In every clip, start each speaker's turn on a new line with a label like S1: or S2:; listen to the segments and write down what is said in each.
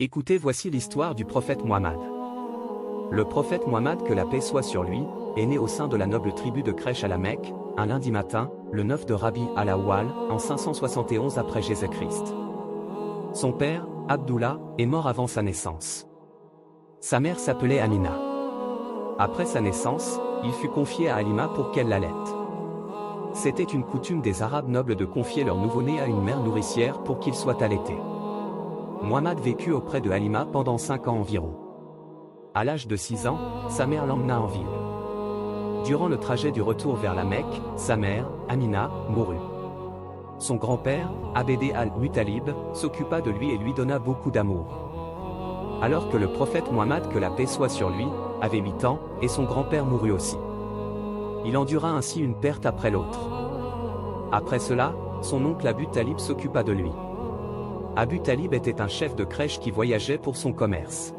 S1: Écoutez, voici l'histoire du prophète Muhammad. Le prophète Muhammad, que la paix soit sur lui, est né au sein de la noble tribu de Quraysh à la Mecque, un lundi matin, le 9 de Rabi al-Awwal, en 571 après Jésus-Christ. Son père, Abdullah, est mort avant sa naissance. Sa mère s'appelait Amina. Après sa naissance, il fut confié à Halima pour qu'elle l'allaite. C'était une coutume des Arabes nobles de confier leur nouveau-né à une mère nourricière pour qu'il soit allaité. Muhammad vécut auprès de Halima pendant 5 ans environ. À l'âge de 6 ans, sa mère l'emmena en ville. Durant le trajet du retour vers la Mecque, sa mère, Amina, mourut. Son grand-père, Abd al-Muttalib, s'occupa de lui et lui donna beaucoup d'amour. Alors que le prophète Muhammad, que la paix soit sur lui, avait 8 ans, et son grand-père mourut aussi. Il endura ainsi une perte après l'autre. Après cela, son oncle Abu Talib s'occupa de lui. Abu Talib était un chef de crèche qui voyageait pour son commerce.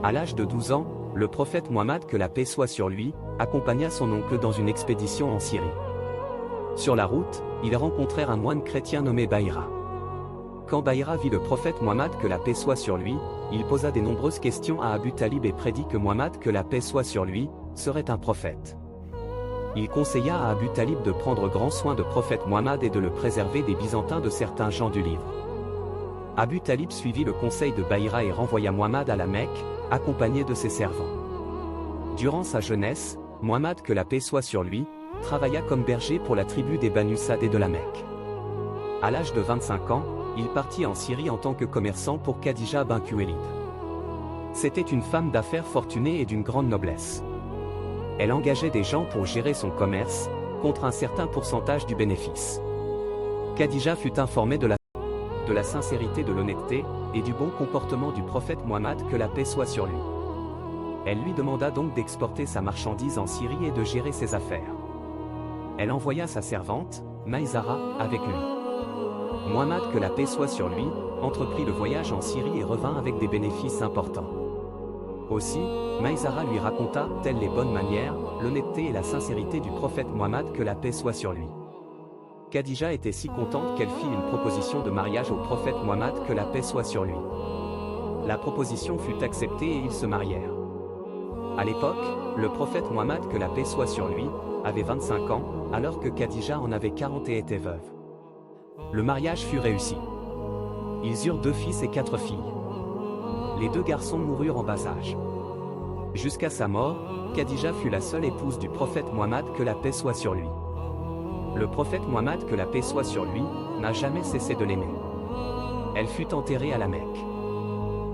S1: À l'âge de 12 ans, le prophète Muhammad, que la paix soit sur lui, accompagna son oncle dans une expédition en Syrie. Sur la route, ils rencontrèrent un moine chrétien nommé Bahira. Quand Bahira vit le prophète Muhammad, que la paix soit sur lui, il posa de nombreuses questions à Abu Talib et prédit que Muhammad, que la paix soit sur lui, serait un prophète. Il conseilla à Abu Talib de prendre grand soin de prophète Muhammad et de le préserver des Byzantins de certains gens du livre. Abu Talib suivit le conseil de Bahira et renvoya Muhammad à la Mecque, accompagné de ses servants. Durant sa jeunesse, Muhammad, que la paix soit sur lui, travailla comme berger pour la tribu des Banu Sad et de la Mecque. À l'âge de 25 ans, il partit en Syrie en tant que commerçant pour Khadija bint Khuwaylid. C'était une femme d'affaires fortunée et d'une grande noblesse. Elle engageait des gens pour gérer son commerce, contre un certain pourcentage du bénéfice. Khadija fut informée de la sincérité, de l'honnêteté, et du bon comportement du prophète Muhammad, que la paix soit sur lui. Elle lui demanda donc d'exporter sa marchandise en Syrie et de gérer ses affaires. Elle envoya sa servante, Maïsara, avec lui. Muhammad, que la paix soit sur lui, entreprit le voyage en Syrie et revint avec des bénéfices importants. Aussi, Maïsara lui raconta, telles les bonnes manières, l'honnêteté et la sincérité du prophète Muhammad, que la paix soit sur lui. Khadija était si contente qu'elle fit une proposition de mariage au prophète Muhammad, que la paix soit sur lui. La proposition fut acceptée et ils se marièrent. À l'époque, le prophète Muhammad, que la paix soit sur lui, avait 25 ans, alors que Khadija en avait 40 et était veuve. Le mariage fut réussi. Ils eurent 2 fils et 4 filles. Les 2 garçons moururent en bas âge. Jusqu'à sa mort, Khadija fut la seule épouse du prophète Muhammad, que la paix soit sur lui. Le prophète Muhammad, que la paix soit sur lui, n'a jamais cessé de l'aimer. Elle fut enterrée à la Mecque.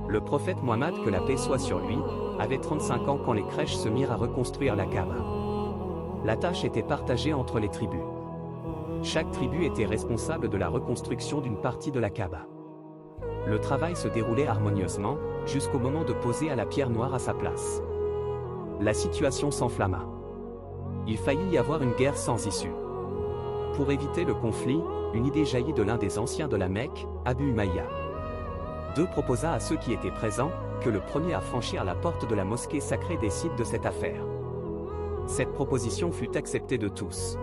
S1: Le prophète Muhammad, que la paix soit sur lui, avait 35 ans quand les Quraysh se mirent à reconstruire la Kaaba. La tâche était partagée entre les tribus. Chaque tribu était responsable de la reconstruction d'une partie de la Kaaba. Le travail se déroulait harmonieusement, jusqu'au moment de poser à la pierre noire à sa place. La situation s'enflamma. Il faillit y avoir une guerre sans issue. Pour éviter le conflit, une idée jaillit de l'un des anciens de la Mecque, Abu Umayya. II proposa à ceux qui étaient présents, que le premier à franchir la porte de la mosquée sacrée décide de cette affaire. Cette proposition fut acceptée de tous.